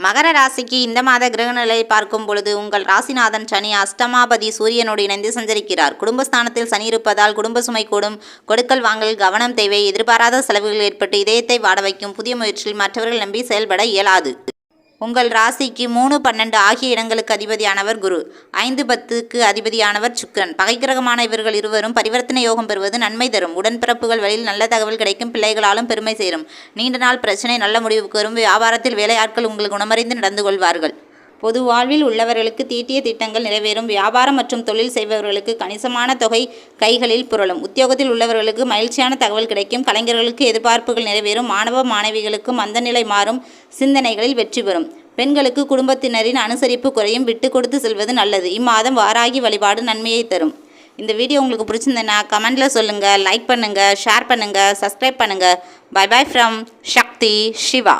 மகர ராசிக்கு இந்த மாத கிரகநிலை பார்க்கும் பொழுது உங்கள் ராசிநாதன் சனி அஷ்டமாபதி சூரியனோடு இணைந்து சஞ்சரிக்கிறார். குடும்பஸ்தானத்தில் சனி இருப்பதால் குடும்ப சுமை கூடும். கொடுக்கல் வாங்கல் கவனம் தேவை. எதிர்பாராத செலவுகள் ஏற்பட்டு இதயத்தை வாட வைக்கும். புதிய முயற்சியில் மற்றவர்கள் நம்பி செயல்பட இயலாது. உங்கள் ராசிக்கு 3, 12 ஆகிய இடங்களுக்கு அதிபதியானவர் குரு, 5, 10க்கு அதிபதியானவர் சுக்கிரன். பகைக்கிரகமான இவர்கள் இருவரும் பரிவர்த்தனை யோகம் பெறுவது நன்மை தரும். உடன்பிறப்புகள் வழியில் நல்ல தகவல் கிடைக்கும். பிள்ளைகளாலும் பெருமை சேரும். நீண்ட நாள் பிரச்சனை நல்ல முடிவுக்கு வரும். வியாபாரத்தில் வேலையாட்கள் உங்கள் குணமறிந்து நடந்து கொள்வார்கள். பொது வாழ்வில் உள்ளவர்களுக்கு தீட்டிய திட்டங்கள் நிறைவேறும். வியாபாரம் மற்றும் தொழில் செய்பவர்களுக்கு கணிசமான தொகை கைகளில் புரளும். உத்தியோகத்தில் உள்ளவர்களுக்கு மகிழ்ச்சியான தகவல் கிடைக்கும். கலைஞர்களுக்கு எதிர்பார்ப்புகள் நிறைவேறும். மாணவ மாணவிகளுக்கு மந்தநிலை மாறும். சிந்தனைகளில் வெற்றி பெறும். பெண்களுக்கு குடும்பத்தினரின் அனுசரிப்பு குறையும். விட்டு கொடுத்து செல்வது நல்லது. இம்மாதம் வாராகி வழிபாடு நன்மையை தரும். இந்த வீடியோ உங்களுக்கு பிடிச்சிருந்தேன்னா கமெண்ட்டில் சொல்லுங்கள். லைக் பண்ணுங்கள், ஷேர் பண்ணுங்கள், சப்ஸ்கிரைப் பண்ணுங்கள். Bye bye from Sakthi Siva.